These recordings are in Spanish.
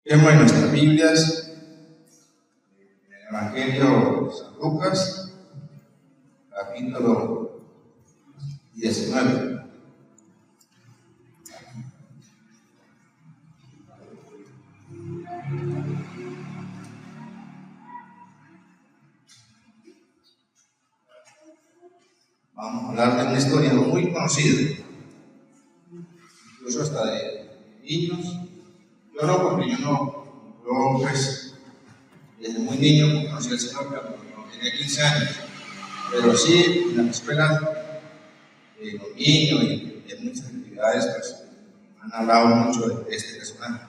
Vemos en nuestras Biblias, en el Evangelio de San Lucas, capítulo 19. Vamos a hablar de una historia muy conocida, incluso hasta de niños. Yo pues desde muy niño conocí al Señor cuando tenía 15 años, pero sí en la escuela de los niños y de muchas actividades pues han hablado mucho de este personaje.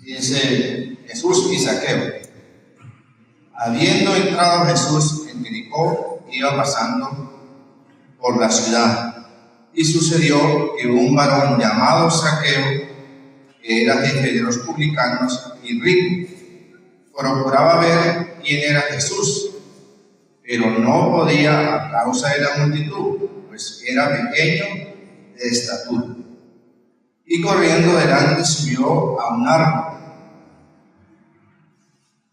Dice Jesús y Zaqueo. Habiendo entrado Jesús en Jericó, iba pasando por la ciudad, y sucedió que un varón llamado Zaqueo, que era jefe de los publicanos y rico, procuraba ver quién era Jesús, pero no podía a causa de la multitud, pues era pequeño de estatura. Y corriendo delante subió a un árbol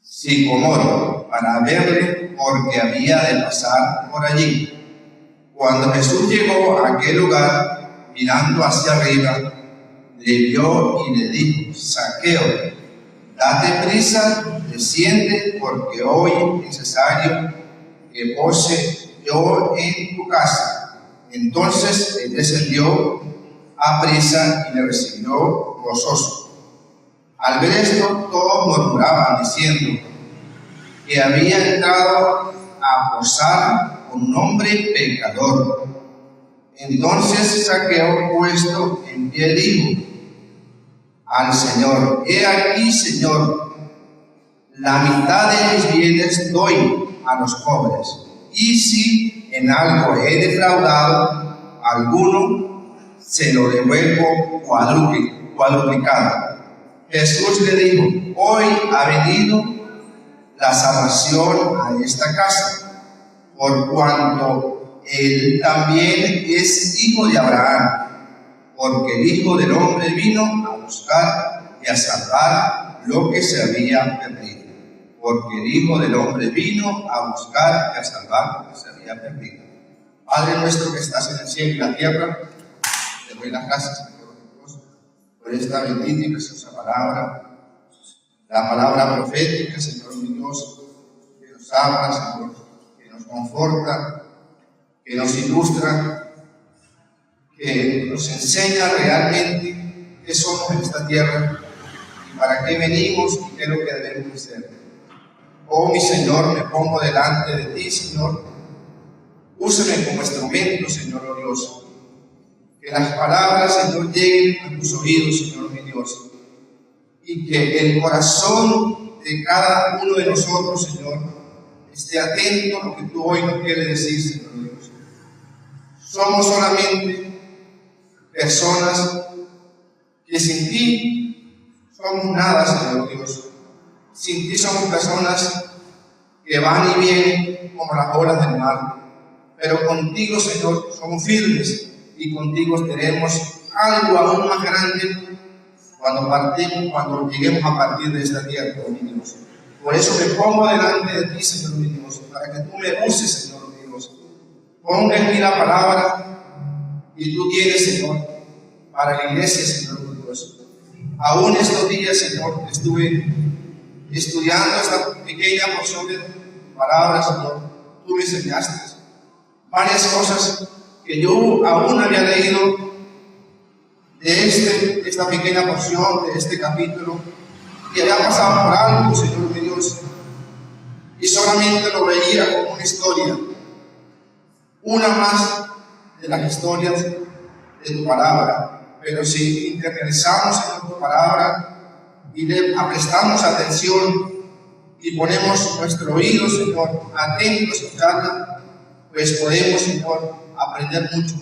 sicomoro para verle, porque había de pasar por allí. Cuando Jesús llegó a aquel lugar, mirando hacia arriba, le vio y le dijo: Zaqueo, date prisa, desciende, porque hoy es necesario que pose yo en tu casa. Entonces él descendió a prisa y le recibió gozoso. Al ver esto, todos murmuraban, diciendo que había entrado a posar con un hombre pecador. Entonces Zaqueo, puesto en pie, dijo al Señor: He aquí, Señor, la mitad de mis bienes doy a los pobres, y si en algo he defraudado a alguno, se lo devuelvo cuadruplicado. Jesús le dijo: Hoy ha venido la salvación a esta casa, por cuanto él también es hijo de Abraham, porque el Hijo del Hombre vino a buscar y a salvar lo que se había perdido. Porque el Hijo del Hombre vino a buscar y a salvar lo que se había perdido. Padre nuestro que estás en el cielo y la tierra, te doy las gracias, Señor Dios, por esta bendita y preciosa palabra, la palabra profética, Señor mi Dios, que nos habla, Señor, que nos conforta, que nos ilustra, que nos enseña realmente qué somos en esta tierra y para qué venimos y qué es lo que debemos hacer. Oh mi Señor, me pongo delante de ti, Señor. Úsame como instrumento, Señor oh Dios. Que las palabras, Señor, lleguen a tus oídos, Señor mi Dios. Y que el corazón de cada uno de nosotros, Señor, esté atento a lo que tú hoy nos quieres decir, Señor Dios. Somos solamente personas que sin ti somos nada, Señor Dios. Sin ti somos personas que van y vienen como las olas del mar. Pero contigo, Señor, somos firmes y contigo tenemos algo aún más grande cuando lleguemos a partir de esta tierra, mi Dios. Por eso me pongo delante de ti, Señor mi Dios, para que tú me uses, Señor mi Dios. Ponga en mí la palabra y tú tienes, Señor, para la iglesia, Señor mi Dios. Aún estos días, Señor, estuve estudiando esta pequeña porción de palabras, Señor. Tú me enseñaste varias cosas que yo aún había leído de esta pequeña porción, de este capítulo, y había pasado por algo, Señor mi Dios, y solamente lo veía como una historia, una más de las historias de tu palabra. Pero si internalizamos en tu palabra y le prestamos atención y ponemos nuestro oído, Señor, atento a escucharla, pues podemos, Señor, aprender mucho,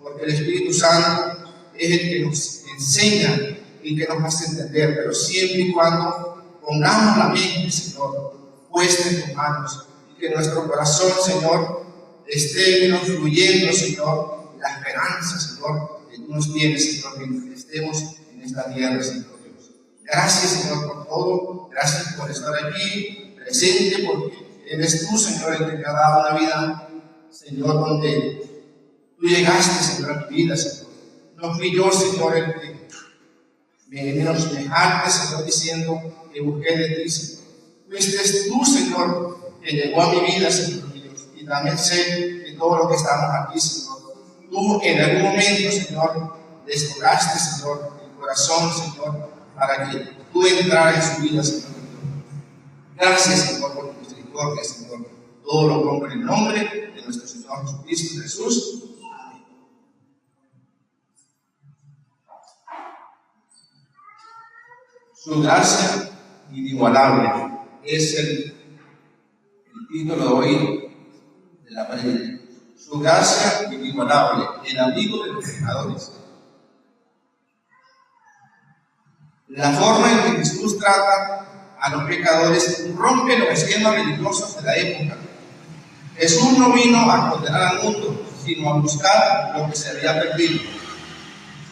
porque el Espíritu Santo es el que nos enseña y que nos hace entender, pero siempre y cuando pongamos la mente, Señor, puesta en tus manos, y que nuestro corazón, Señor, esté fluyendo, Señor, la esperanza, Señor, que tú nos tienes, Señor, que estemos en esta tierra, Señor Dios. Gracias, Señor, por todo. Gracias por estar aquí presente, porque eres tú, Señor, el que te ha dado una vida, Señor, donde tú llegaste, Señor, a tu vida, Señor. No fui yo, Señor, el que me dejaste, Señor, diciendo que busqué de ti, Señor. Fuiste tú, Señor, que llegó a mi vida, Señor mi Dios. Y también sé que todo lo que estamos aquí, Señor, tú en algún momento, Señor, les tocaste, Señor, el corazón, Señor, para que tú entraras en su vida, Señor. Gracias, Señor, por tu misericordia, Señor. Todo lo pongo en el nombre de nuestro Señor Jesucristo Jesús. Amén. Su gracia inigualable es el título de hoy de la prédica. Su gracia inigualable, el amigo de los pecadores. La forma en que Jesús trata a los pecadores rompe los esquemas religiosos de la época. Jesús no vino a condenar al mundo, sino a buscar lo que se había perdido.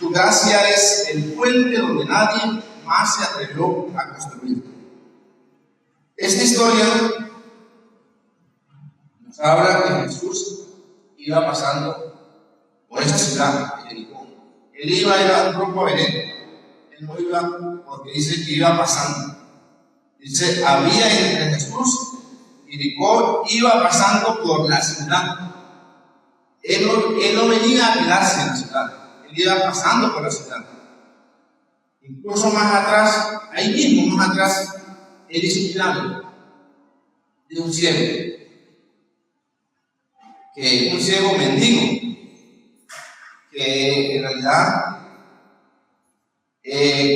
Su gracia es el puente donde nadie más se atrevió a construir. Esta historia nos habla que Jesús iba pasando por esa ciudad de Jericó. Él iba rumbo a Belén. Él no iba porque dice que iba pasando. Dice, había entre Jesús y Jericó, iba pasando por la ciudad. Él no venía a quedarse en la ciudad. Él iba pasando por la ciudad. Incluso más atrás, ahí mismo más atrás, él hizo un milagro de un ciego. Que un ciego mendigo, que en realidad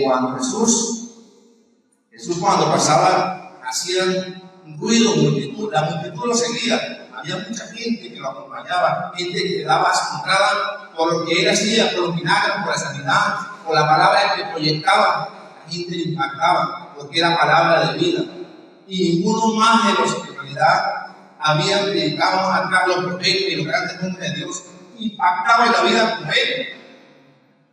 cuando Jesús cuando pasaba hacía un ruido, la multitud lo seguía, había mucha gente que lo acompañaba, gente que quedaba asombrada por lo que él hacía, por los milagros, por la sanidad, por la palabra que proyectaba. La gente le impactaba porque era palabra de vida, y ninguno más de los que en realidad habían predicado atrás los profetas y los grandes hombres de Dios impactaba en la vida como él.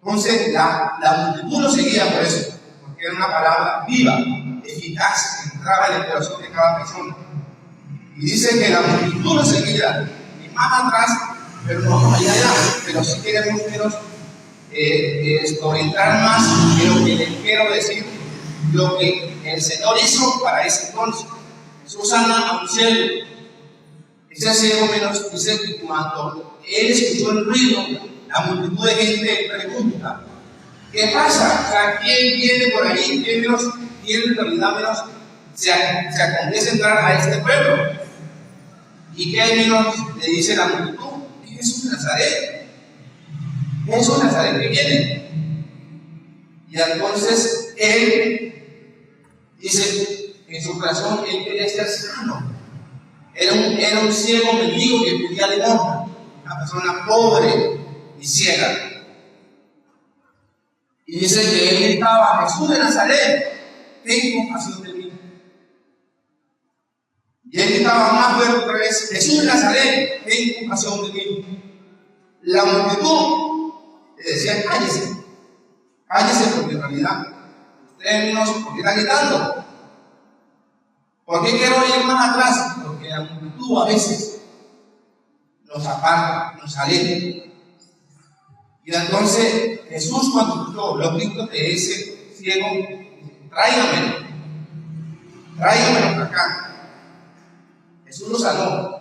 Entonces la multitud lo seguía por eso, porque era una palabra viva, eficaz, que entraba en el corazón de cada persona. Y dice que la multitud lo seguía, y más atrás, pero no vamos allá, pero sí queremos entrar más en lo que les quiero decir, lo que el Señor hizo para ese entonces. Jesús sana a un ciego. Ese ciego menos dice que cuando él escuchó el ruido, la multitud de gente pregunta, ¿qué pasa? O sea, ¿quién viene por ahí? ¿Quién en realidad menos se acontece a entrar a este pueblo? ¿Y qué menos le dice la multitud? Es Jesús de Nazaret. Jesús de Nazaret que viene. Y entonces él dice en su corazón, él quería ser sano. Era un ciego mendigo que pedía limosna, una persona pobre y ciega. Y dice que él gritaba, Jesús de Nazaret, ten compasión de mí. Y él gritaba más fuerte otra vez, Jesús de Nazaret, ten compasión de mí. La multitud le decía, cállese porque en realidad ustedes no porque están gritando. ¿Por qué quiero ir más atrás? Porque la multitud a veces nos aparta, nos aleja. Y entonces Jesús, cuando escuchó los gritos de ese ciego, tráigamelo para acá. Jesús lo sanó.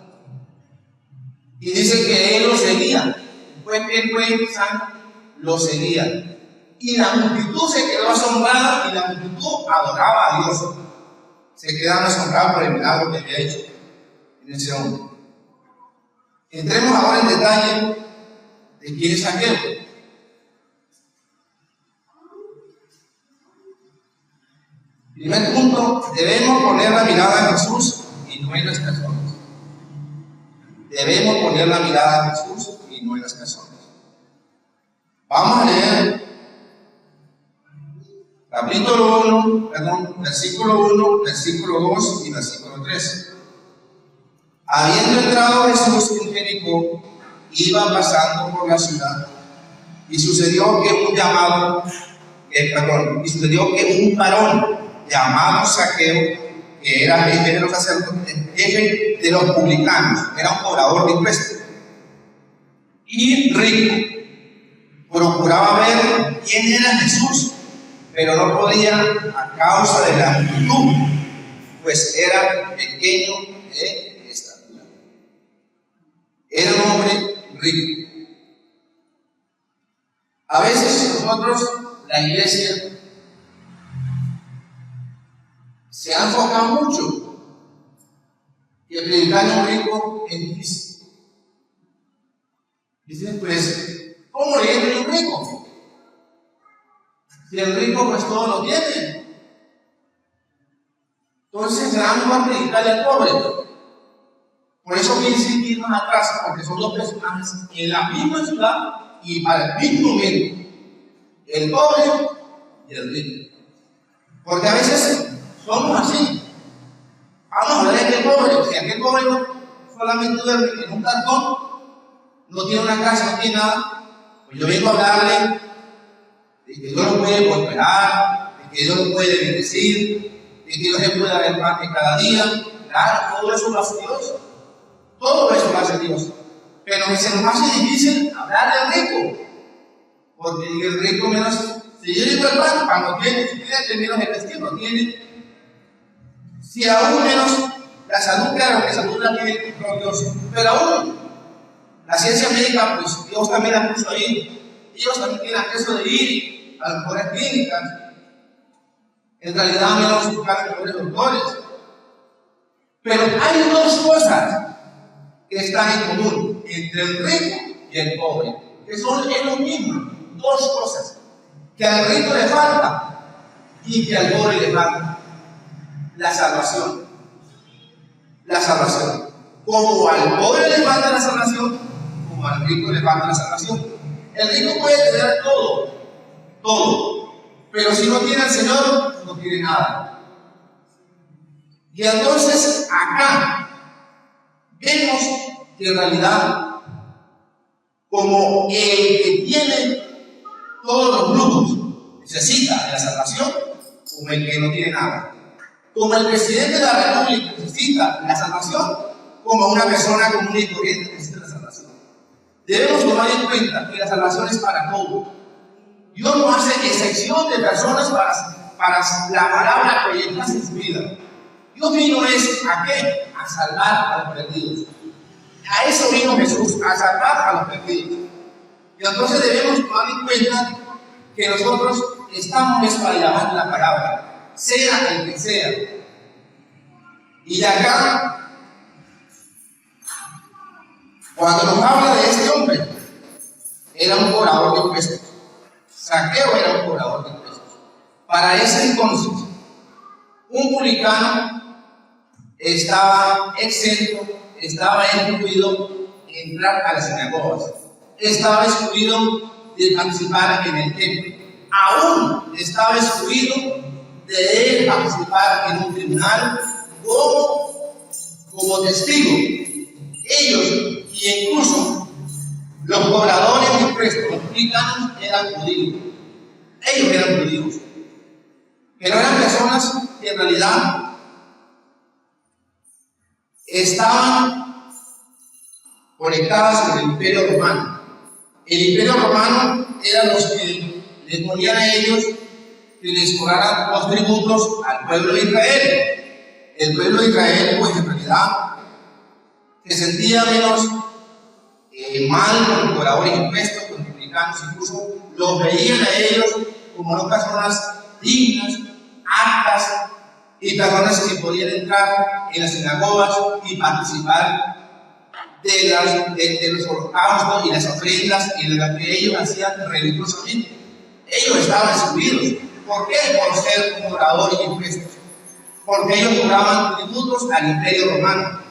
Y dice que él lo seguía. Después que él fue sano, lo seguía. Y la multitud se quedó asombrada y la multitud adoraba a Dios. Se quedaron asombrados por el milagro que había hecho en ese hombre. Entremos ahora en detalle de quién es Saqueo. Primer punto, debemos poner la mirada en Jesús y no en las personas. Debemos poner la mirada en Jesús y no en las personas. Vamos a leer versículo 1, versículo 2 y versículo 3. Habiendo entrado Jesús en Jericó, iba pasando por la ciudad, y sucedió que un llamado y sucedió que un varón llamado Zaqueo, que era jefe de los sacerdotes, jefe de los publicanos, era un cobrador de impuestos y rico, procuraba ver quién era Jesús, pero no podía a causa de la multitud, pues era pequeño de estatura. Era un hombre rico. A veces nosotros, la iglesia, se ha enfocado mucho y el predicar a un rico es difícil. Dicen, pues, ¿cómo le entra a un rico? Si el rico pues todo lo tiene. Entonces será mejor predicarle al pobre. Por eso quise ir más atrás, porque son dos personajes en la misma ciudad y para el mismo momento, el pobre y el rico. Porque a veces somos así. Vamos a hablar de aquel pobre. Si aquel pobre no solamente duerme en un cartón, no tiene una casa, no tiene nada, pues yo vengo a hablarle de que Dios lo puede prosperar, de que Dios lo puede bendecir, de que Dios le puede dar el pan de cada día. Claro, todo eso lo hace Dios. Todo eso lo hace Dios. Pero se nos hace difícil hablar del rico. Porque el rico menos, si yo digo el pan no tiene, si tiene menos el vestido, no tiene. Si aún menos la salud, claro que salud la tiene con Dios. Pero aún la ciencia médica, pues Dios también la puso ahí. Ellos también tienen acceso de ir a las mejores clínicas. En realidad, menos buscar los mejores doctores. Pero hay dos cosas que están en común entre el rico y el pobre, que son lo mismo. Dos cosas que al rico le falta y que al pobre le falta: la salvación. La salvación. Como al pobre le falta la salvación, como al rico le falta la salvación. El rico puede tener todo, pero si no tiene al Señor, no tiene nada. Y entonces acá vemos que en realidad, como el que tiene todos los lujos necesita de la salvación, como el que no tiene nada. Como el presidente de la República necesita la salvación, como una persona común y corriente necesita la salvación. Debemos tomar en cuenta que la salvación es para todos. Dios no hace excepción de personas para la palabra que Él hace en su vida. Dios vino ¿a qué? A salvar a los perdidos. A eso vino Jesús, a salvar a los perdidos. Y entonces debemos tomar en cuenta que nosotros estamos para llevar la palabra, sea el que sea. Y acá, cuando nos habla de este hombre, era un cobrador de impuestos. Zaqueo era un cobrador de impuestos. Para ese entonces, un publicano estaba exento, estaba excluido de entrar a las sinagogas, estaba excluido de participar en el templo, aún estaba excluido de participar en un tribunal como testigo. Ellos, y incluso los cobradores de impuestos, los publicanos, eran judíos. Ellos eran judíos, pero eran personas que en realidad estaban conectadas con el Imperio Romano. El Imperio Romano eran los que les ponían a ellos que les cobraran los tributos al pueblo de Israel. El pueblo de Israel, pues en realidad, se sentía menos mal con los cobradores de impuestos, con los publicanos, incluso los veían a ellos como no personas dignas, aptas y personas que podían entrar en las sinagogas y participar de los holocaustos y las ofrendas y de lo que ellos hacían religiosamente. Ellos estaban excluidos. ¿Por qué? Por ser cobradores de impuestos. Porque ellos cobraban tributos al Imperio Romano.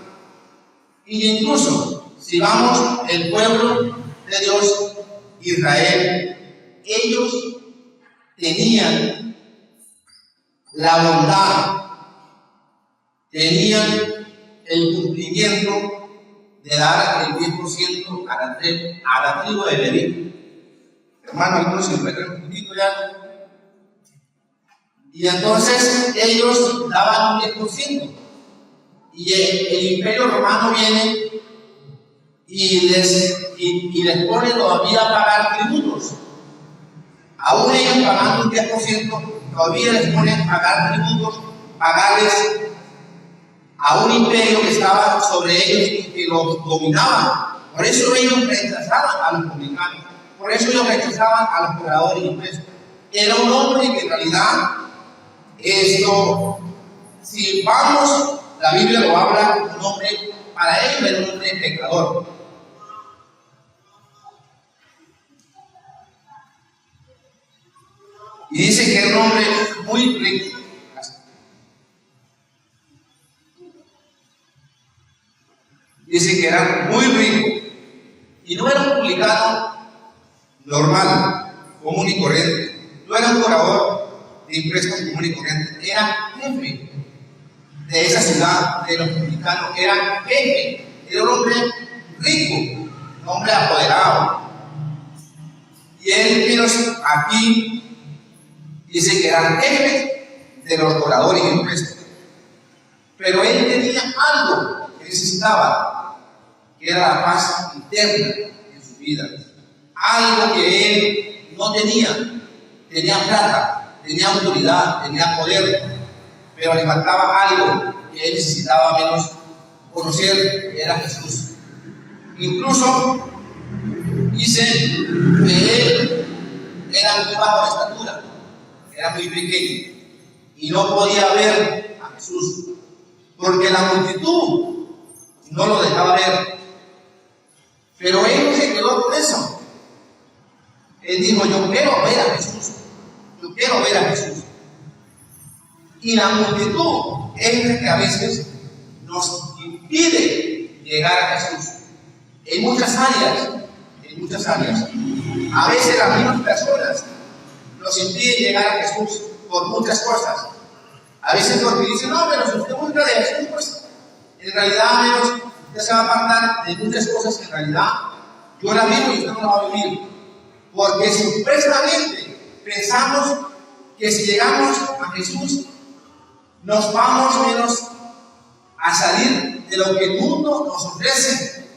Y incluso, si vamos el pueblo de Dios, Israel, ellos tenían la bondad, tenían el cumplimiento de dar el 10% a la tribu de Leví. Hermano, algunos se encuentran un poquito ya. Y entonces ellos daban un 10%. Y el Imperio Romano viene y les pone todavía a pagar tributos. Aún ellos pagando un 10%, todavía les ponen a pagar tributos, pagarles a un imperio que estaba sobre ellos y que los dominaba. Por eso ellos rechazaban a los publicanos, por eso ellos rechazaban a los cobradores de impuestos. Era un hombre que en realidad, si vamos, la Biblia lo habla como un hombre, para ellos era un hombre pecador. Y dice que era un hombre muy rico. Dice que era muy rico. Y no era un publicano normal, común y corriente. No era un cobrador de impuestos común y corriente. Era jefe de esa ciudad, de los publicanos. Era jefe. Era un hombre rico, un hombre apoderado. Y él, aquí, dice que era jefe de los cobradores de impuestos. Pero él tenía algo que necesitaba, que era la paz interna en su vida. Algo que él no tenía. Tenía plata, tenía autoridad, tenía poder, pero le faltaba algo que él necesitaba menos conocer, que era Jesús. Incluso dice que él era muy bajo de estatura, era muy pequeño y no podía ver a Jesús porque la multitud no lo dejaba ver. Pero él se quedó con eso. Él dijo: yo quiero ver a Jesús, yo quiero ver a Jesús. Y la multitud es la que a veces nos impide llegar a Jesús en muchas áreas. A veces las mismas personas nos impiden llegar a Jesús por muchas cosas. A veces porque dicen: no, pero si usted busca de Jesús, pues en realidad menos usted se va a apartar de muchas cosas que en realidad yo la vivo y usted no la va a vivir. Porque supuestamente pensamos que si llegamos a Jesús nos vamos menos a salir de lo que el mundo nos ofrece.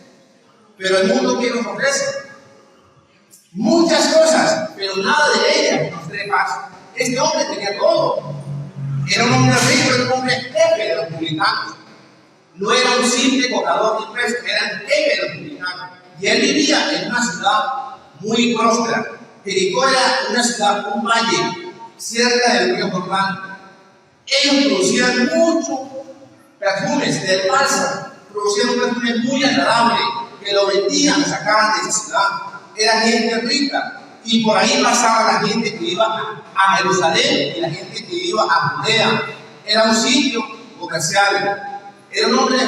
Pero el mundo, ¿qué nos ofrece? Muchas cosas, pero nada de ellas nos trae paz. Este hombre tenía todo. Era un hombre rico, era un hombre jefe de los publicanos. No era un simple cobrador de impuestos, era el jefe de los publicanos. Y él vivía en una ciudad muy próspera. Jericó era una ciudad, un valle, cerca del río Jordán. Ellos producían muchos perfumes del bálsamo, producían un perfume muy agradable, que lo vendían, lo sacaban de esa ciudad. Era gente rica, y por ahí pasaba la gente que iba a Jerusalén y la gente que iba a Judea. Era un sitio comercial. Era un hombre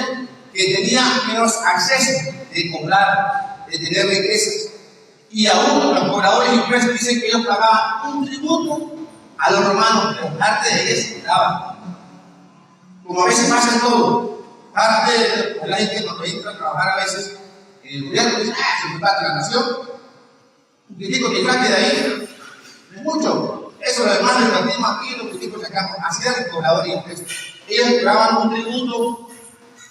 que tenía menos acceso de cobrar, de tener riquezas. Y aún los cobradores de impuestos dicen que ellos pagaban un tributo a los romanos, pero parte de ellos se quedaba. Como a veces pasa en todo, parte de la gente cuando entra a trabajar a veces en el gobierno dice: se me parte la nación, un poquitico que saque de ahí, no es mucho. Eso lo demás lo partimos aquí, los poquiticos sacamos. Así era el cobrador de impuestos. Ellos cobraban un tributo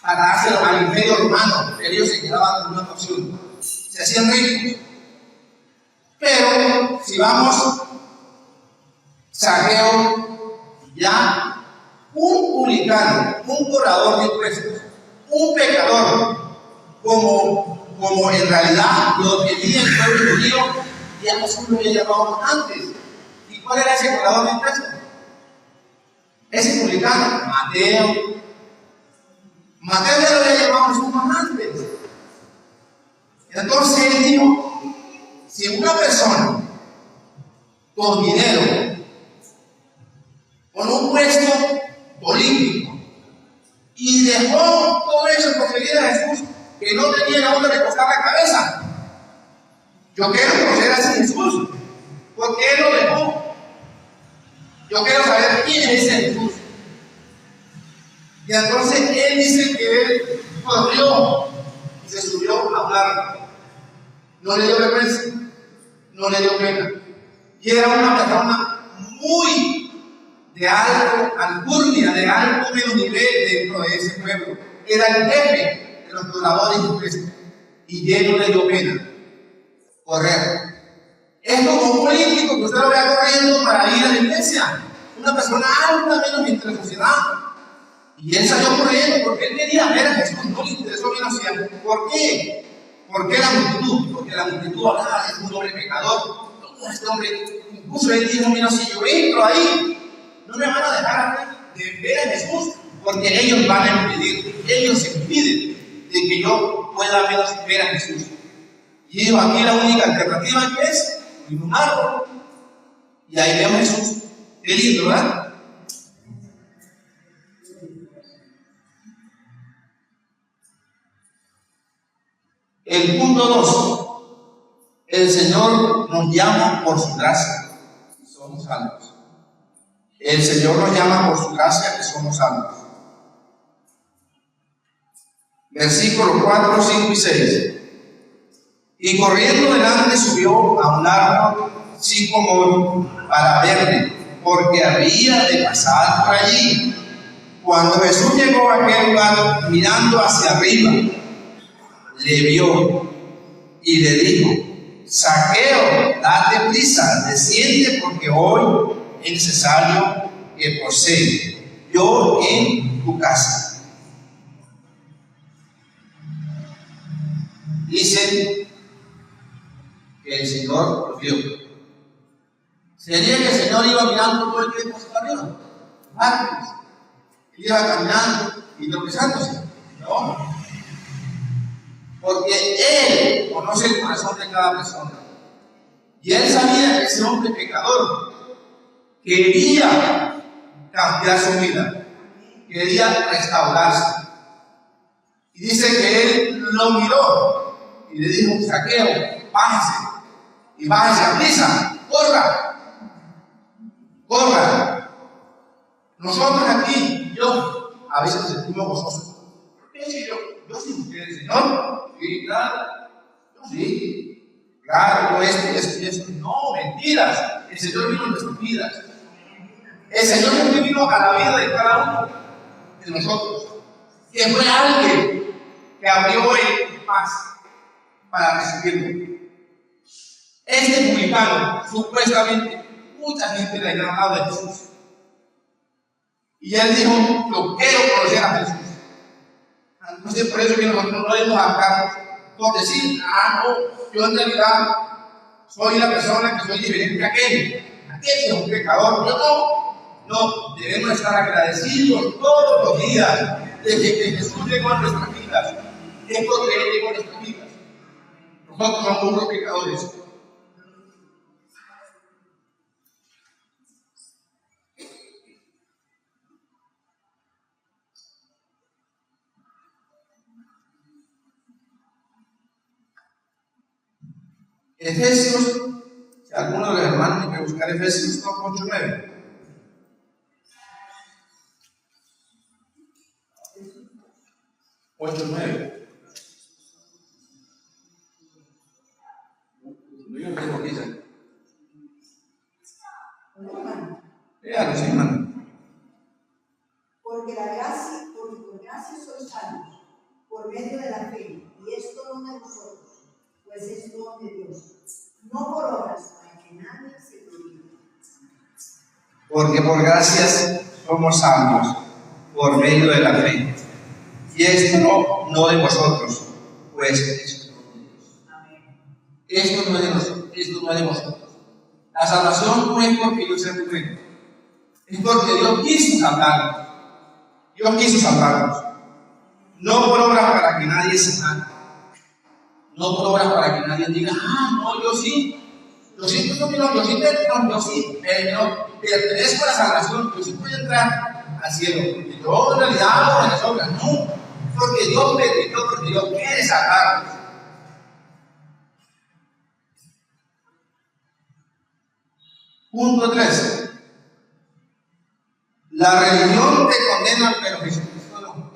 para dárselo al imperio romano, pero ellos se quedaban con una porción, se hacían ricos. Pero si vamos, Zaqueo, ya un publicano, un cobrador de impuestos, un pecador, como en realidad lo tenía el pueblo judío, ya nosotros lo llamábamos antes. ¿Y cuál era ese cobrador de impuestos? Ese publicano, Mateo. Mateo ya lo había llamado nosotros antes. Entonces él dijo: si una persona con dinero, con un puesto político, y dejó todo eso por seguir a Jesús, que no tenía a dónde recostar la cabeza, yo quiero conocer a ese Jesús, porque él lo dejó. Yo quiero saber quién es ese Jesús. Y entonces él dice que él corrió y se subió a hablar. No le dio vergüenza, no le dio pena. Y era una persona muy de algo, alcurnia, de algo menos nivel dentro de ese pueblo. Era el jefe de los cobradores de impuestos y lleno le dio pena correr. Es como un político que usted lo vea corriendo para ir a la iglesia, una persona alta menos entre la sociedad. Y él salió corriendo porque él quería ver a Jesús, no le interesó bien hacia. ¿Por qué? ¿Por qué la multitud? Porque la multitud hablaba de un hombre pecador. No, este hombre, incluso él dijo, mira, si yo entro ahí, no me van a dejar de ver a Jesús, porque ellos van a impedir, ellos impiden de que yo pueda ver a Jesús. Y digo, aquí la única alternativa que es un árbol. Y ahí veo a Jesús. Qué lindo, ¿verdad? El punto 2. El Señor nos llama por su gracia y somos salvos. El Señor nos llama por su gracia y somos salvos. Versículos 4, 5 y 6. Y corriendo delante subió a un árbol sicómoro para verle, porque había de pasar por allí. Cuando Jesús llegó a aquel lugar, mirando hacia arriba, le vio y le dijo: Zaqueo, date prisa, desciende, porque hoy es necesario que posee yo en tu casa. Dicen que el Señor lo vio. ¿Sería que el Señor iba mirando todo el tiempo hacia arriba? Antes, iba caminando y tropezándose. No, porque Él conoce el corazón de cada persona. Y Él sabía que ese hombre pecador quería cambiar su vida, quería restaurarse. Y dice que Él lo miró y le dijo: Zaqueo, bájese, y bájese a prisa, corra, corra. Nosotros aquí, yo, a veces nos sentimos gozosos. ¿Por qué si yo soy mujer, Señor? Sí, claro, yo sí, claro, yo esto. No, mentiras. El Señor vino en nuestras vidas. El Señor vino a la vida de cada uno de nosotros, que fue alguien que abrió el paz para recibirlo. Este publicano, supuestamente, mucha gente le había hablado de Jesús. Y él dijo: yo quiero conocer a Jesús. Entonces, por eso que nosotros no debemos hablar por decir: no, yo en realidad soy la persona que soy diferente a aquel. Aquel es un pecador, yo no. Debemos estar agradecidos todos los días de que Jesús llegó a nuestras vidas. Es porque Él llegó a nuestras vidas. Nosotros somos unos pecadores. Efesios, si alguno de los hermanos quiere buscar Efesios 8:9. Léalo, sí, hermano. Porque por gracia sois salvos, por medio de la fe, y esto no de vosotros, pues es don de Dios, no por obras, para que nadie se gloríe. Porque por gracias somos salvos, por medio de la fe. Y esto no de vosotros, pues es don de Dios. Esto no es de nosotros, esto no es de vosotros. La salvación no es porque yo sea bueno, es porque Dios quiso salvarnos. Dios quiso salvarnos. No por obras para que nadie se salve. No por obras para que nadie diga: no, yo sí, pertenezco a la salvación, yo sí puedo entrar al cielo, porque yo en realidad hago las obras. No, porque Dios me permitió, porque Dios quiere salvarnos. Punto 3. La religión te condena, pero Jesucristo no.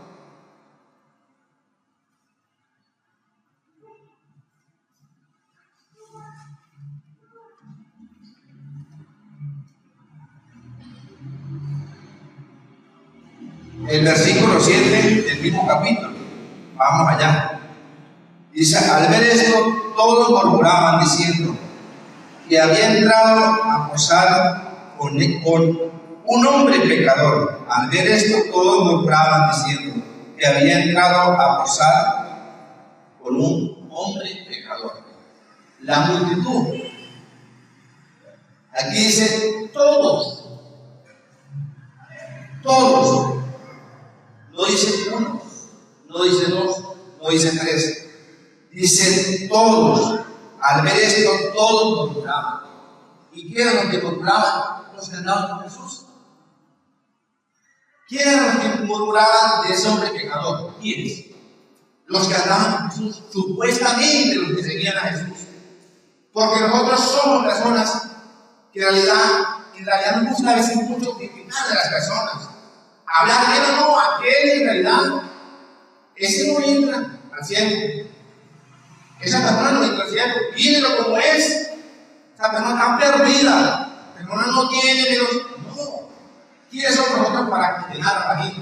el versículo 7 del mismo capítulo. Vamos allá. Dice, al ver esto, todos murmuraban diciendo que había entrado a posar con un hombre pecador. Al ver esto, todos murmuraban diciendo que había entrado a posar con un hombre pecador. La multitud. Aquí dice todos. Todos. No dice uno, no dice dos, no dice tres. Dice todos. Al ver esto, todos murmuraban. ¿Y quién eran los que murmuraban? Los que andaban con Jesús. ¿Quién eran los que murmuraban de ese hombre pecador? ¿Quiénes? Los que andaban con Jesús, supuestamente los que seguían a Jesús. Porque nosotros somos personas que en realidad nos gusta a veces mucho criticar de las personas. Hablar de él, no, aquel en realidad, ese no entra al cielo. Esa persona no entra al cielo, mírelo como es. Esa persona está perdida. La persona no tiene menos. No. ¿Quiénes somos nosotros para condenar a la gente?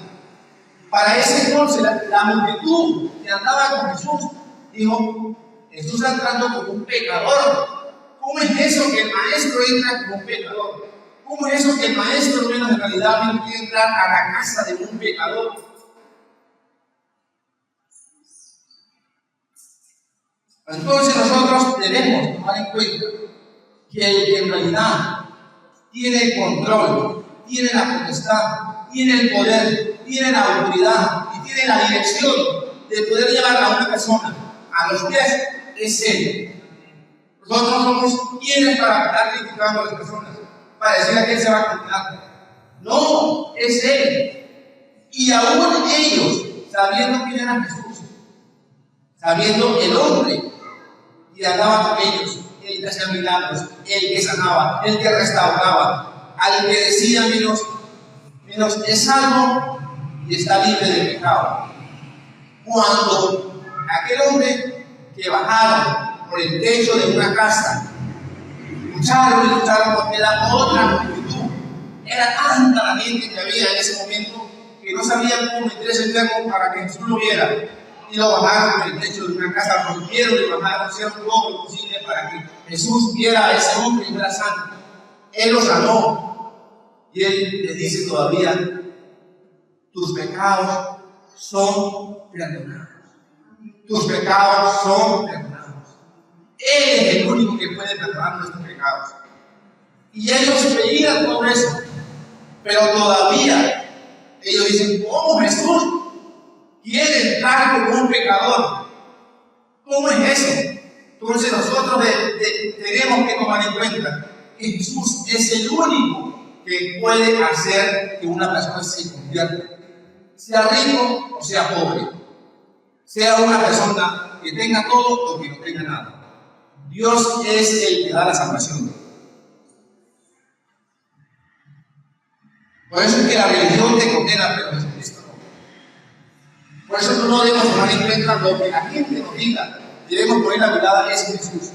Para ese entonces, la multitud que andaba con Jesús dijo: Jesús está entrando como un pecador. ¿Cómo es eso que el maestro entra como un pecador? ¿Cómo es eso que el maestro menos en realidad no quiere entrar a la casa de un pecador? Entonces nosotros debemos tomar en cuenta que el que en realidad tiene el control, tiene la potestad, tiene el poder, tiene la autoridad y tiene la dirección de poder llevar a una persona a los pies, es Él. Nosotros somos quienes para estar criticando a las personas, para decir que Él se va a condenar. No, es Él. Y aún ellos, sabiendo quién era Jesús, sabiendo el hombre que andaba con ellos, el que hacía milagros, el que sanaba, el que restauraba, al que decía menos es salvo y está libre de pecado. Cuando aquel hombre que bajaron por el techo de una casa, lucharon porque era otra multitud, era tanta la gente que había en ese momento que no sabían cómo meter ese enfermo para que Jesús lo viera, y lo bajaron por el techo de una casa, rompieron y bajaron, hicieron todo lo posible para que Jesús viera a ese hombre y fuera sano. Él lo sanó y Él le dice todavía: tus pecados son perdonados. Tus pecados son perdonados. Él es el único que puede perdonar nuestros pecados. Y ellos veían todo eso, pero todavía ellos dicen: ¿cómo Jesús quiere entrar como un pecador? ¿Cómo es eso? Entonces nosotros tenemos que tomar en cuenta que Jesús es el único que puede hacer que una persona se convierta, sea rico o sea pobre, sea una persona que tenga todo o que no tenga nada. Dios es el que da la salvación. Por eso es que la religión te condena, pero Jesucristo no. Por eso no debemos tomar en cuenta lo que la gente nos diga. Debemos poner la mirada en Jesús.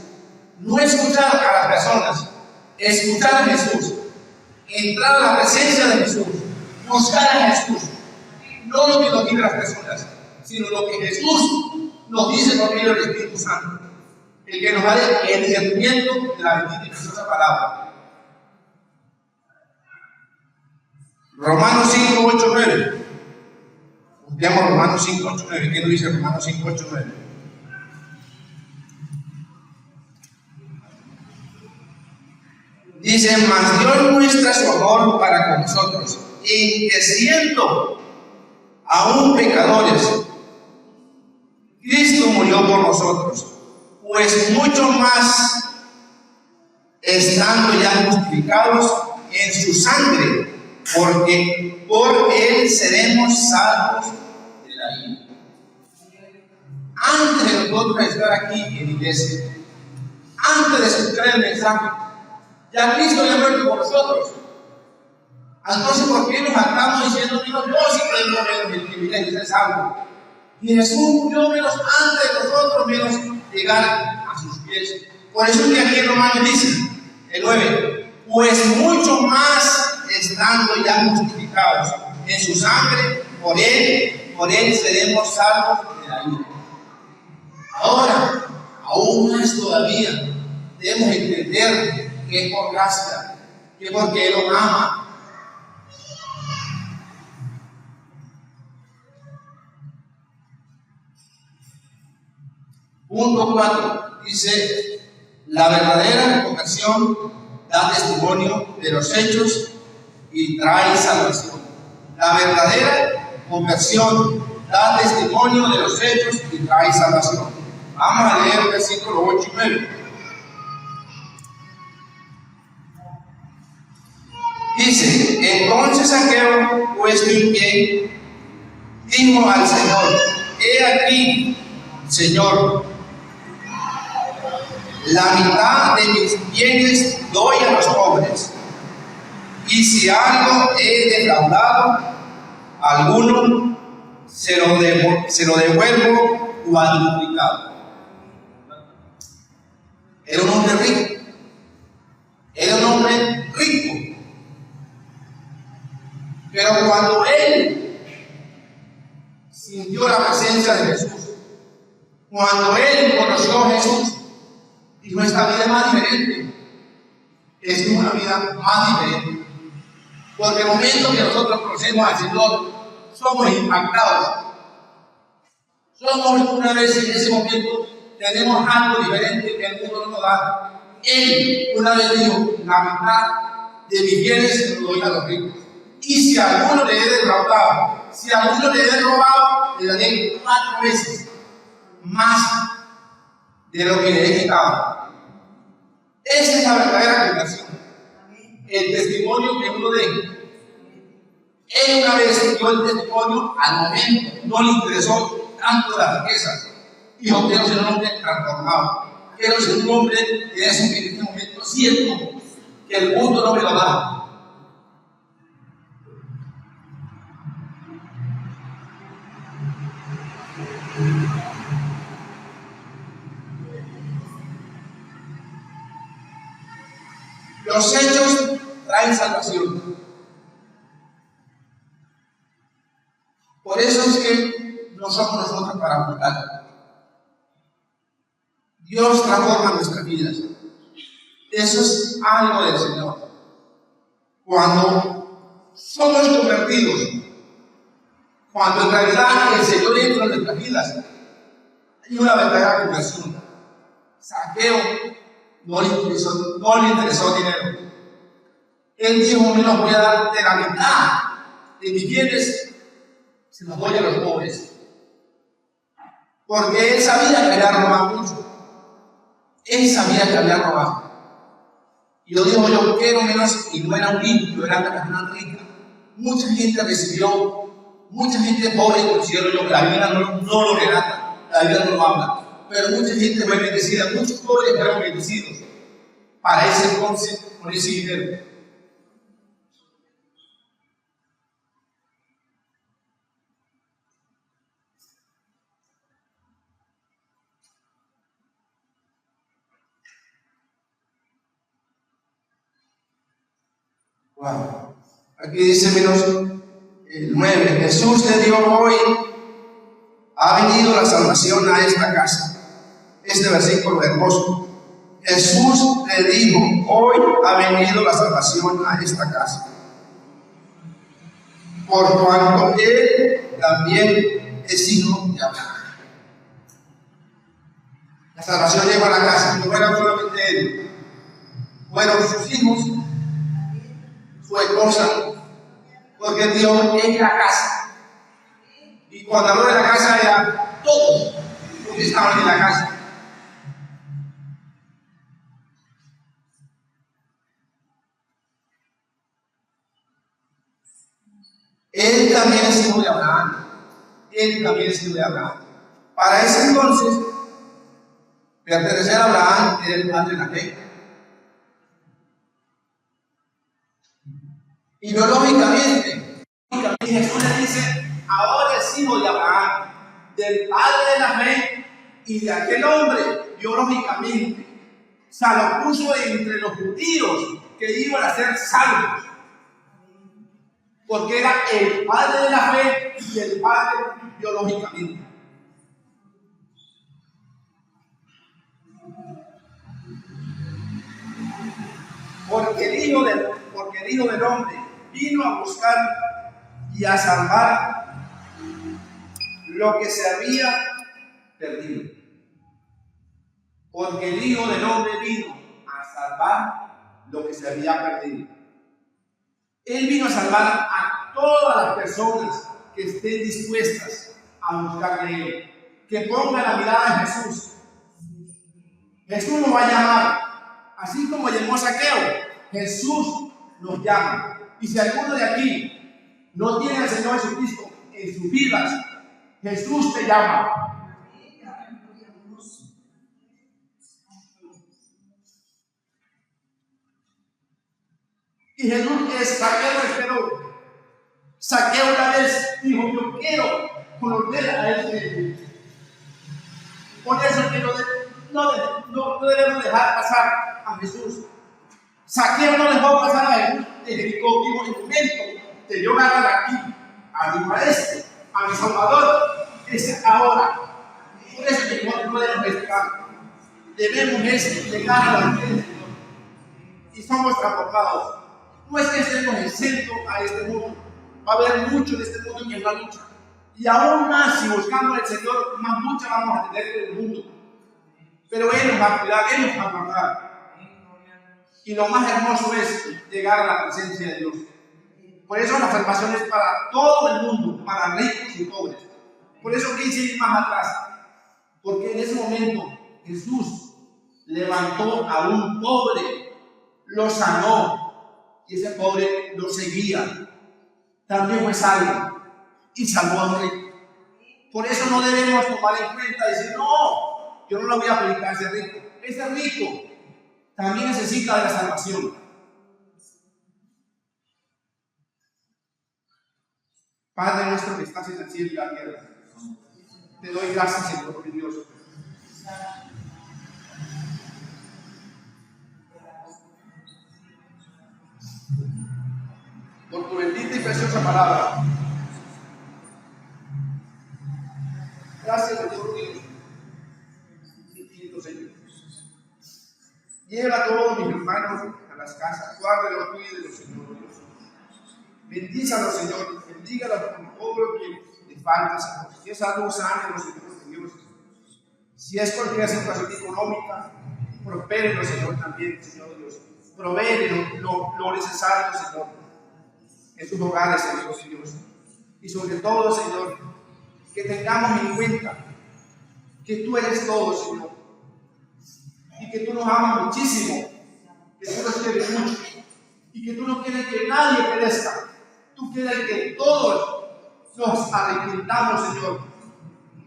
No escuchar a las personas, escuchar a Jesús, entrar a la presencia de Jesús, buscar a Jesús. No lo que nos dicen las personas, sino lo que Jesús nos dice por medio del Espíritu Santo, el que nos da el discernimiento de la bendita y preciosa palabra. Romanos 5, 8, 9. Veamos Romanos 5, 8, 9. ¿Qué nos dice Romanos 5, 8, 9? Dice: mas Dios muestra su amor para con nosotros, en que siendo aún pecadores, Cristo murió por nosotros. Pues mucho más, estando ya justificados en su sangre, porque por Él seremos salvos de la ira. Antes de nosotros estar aquí en iglesia, antes de escuchar el mensaje, ya Cristo había muerto por nosotros. Entonces, ¿por qué nos estamos diciendo que yo sí tengo menos el privilegio de ser salvo? Y Jesús murió menos antes de nosotros, menos llegar a sus pies. Por eso es que aquí en Romanos dice, el 9, pues mucho más estando ya justificados en su sangre, por él seremos salvos de la ira. Ahora, aún más todavía, debemos entender que es por gracia, que porque Él nos ama. Punto 4 dice: la verdadera conversión da testimonio de los hechos y trae salvación. La verdadera conversión da testimonio de los hechos y trae salvación. Vamos a leer versículos 8 y 9. Dice: entonces Zaqueo, puesto en pie, dijo al Señor: he aquí, Señor, la mitad de mis bienes doy a los pobres, y si algo he defraudado a alguno, se lo devuelvo cuadruplicado. Era un hombre rico. Era un hombre rico. Pero cuando él sintió la presencia de Jesús, cuando él conoció a Jesús, dijo: esta vida es más diferente. Es una vida más diferente. Porque el momento que nosotros conocemos al Señor, somos impactados. Somos una vez en ese momento, tenemos algo diferente que el mundo no nos da. Él una vez dijo: la mitad de mis bienes lo doy a los ricos. Y si a alguno le he defraudado, si a alguno le he robado, le daré 4 veces más de lo que le he quitado. Esa es la verdadera conversión. El testimonio que uno dé. Él una vez dio el testimonio al momento, no le interesó tanto las riquezas. Dijo: quiero ser un hombre transformado. Quiero ser un hombre que es en este momento siento que el mundo no me lo da. Los hechos traen salvación. Por eso es que no somos nosotros para juzgar. Dios transforma nuestras vidas. Eso es algo del Señor. Cuando somos convertidos, cuando en realidad el Señor entra en nuestras vidas, hay una verdadera conversión. Zaqueo no le interesó dinero. Él dijo: menos voy a dar de la mitad de mis bienes, se los doy a los pobres. Porque él sabía que había robado mucho. Él sabía que había robado. Y yo digo: yo quiero menos, y no era un limpio, era una persona rica. Mucha gente recibió, mucha gente pobre, considero yo, la Biblia no lo relata, la Biblia no lo habla. Pero mucha gente fue bendecida, muchos pobres fueron bendecidos para ese entonces con ese dinero. Wow. Aquí dice menos el 9. Jesús le dio: hoy ha venido la salvación a esta casa. Este versículo hermoso. Jesús le dijo: hoy ha venido la salvación a esta casa, por cuanto él también es hijo de Abraham. La salvación llegó a la casa, no era solamente él, fueron sus hijos, su esposa, porque Dios es la casa. Y cuando habló de la casa, era todos los que estaban en la casa. Él también es hijo de Abraham. Él también es hijo de Abraham. Para ese entonces, pertenecer a Abraham era el padre de la fe. Y biológicamente, Jesús le dice: ahora es hijo de Abraham, del padre de la fe y de aquel hombre, biológicamente. O sea, lo puso entre los judíos que iban a ser salvos. porque era el padre de la fe y el padre biológicamente. Porque el Hijo del Hombre vino a buscar y a salvar lo que se había perdido. Porque el Hijo del Hombre vino a salvar lo que se había perdido. Él vino a salvar a todas las personas que estén dispuestas a buscarle a Él, que pongan la mirada en Jesús. Jesús nos va a llamar, así como llamó a Zaqueo. Jesús nos llama. Y si alguno de aquí no tiene al Señor Jesucristo en sus vidas, Jesús te llama. Y Jesús Zaqueo esperó. Zaqueo una vez dijo: yo quiero conocer a este. Por eso que no debemos dejar pasar a Jesús. Zaqueo no dejó pasar a Jesús de Jericó. Dijo: en un momento de yo agarrar aquí a mi maestro, a mi Salvador, es ahora. Por eso que no debemos esperar. Debemos llegar a la fe del Señor. Y somos transformados. No es que estemos exentos a este mundo. Va a haber mucho de este mundo que no lucha. Y aún más, si buscamos al Señor, más lucha vamos a tener en el mundo. Pero Él nos va a cuidar, Él nos va a guardar. Y lo más hermoso es llegar a la presencia de Dios. Por eso la salvación es para todo el mundo, para ricos y pobres. Por eso quise ir más atrás. Porque en ese momento Jesús levantó a un pobre, lo sanó. Y ese pobre lo seguía. También fue salvo y salvó a un rico. Por eso no debemos tomar en cuenta y decir: no, yo no lo voy a aplicar a ese rico. Ese rico también necesita de la salvación. Padre nuestro que estás en el cielo y la tierra, te doy gracias, Señor, mi Dios. Por tu bendita y preciosa palabra. Gracias, Señor Dios. Infinito Señor. Lleva a todos mis hermanos a las casas. Guárdelos, cuídelos, Señor Dios. Bendízalos, Señor. Bendígalos con todo lo que les falta, Señor. Si es algo sano, Señor Dios. Si es cualquier situación económica, prospérenlo, Señor, también, Señor Dios. Proveen lo necesario, Señor, en sus hogares, Señor Dios. Y sobre todo, Señor, que tengamos en cuenta que tú eres todo, Señor, y que tú nos amas muchísimo, que tú nos quieres mucho, y que tú no quieres que nadie perezca. Tú quieres que todos nos arrepintamos, Señor,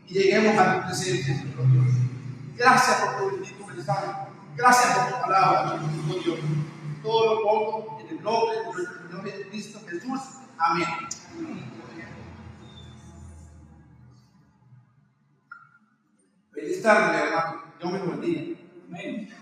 y lleguemos a tu presencia, Señor Dios. Gracias por tu bendito mensaje. Gracias por tu palabra, Señor Dios. Todo lo pongo en el nombre de nuestro Señor Jesucristo Jesús. Amén. Feliz tarde, hermano. Dios me bendiga. Amén.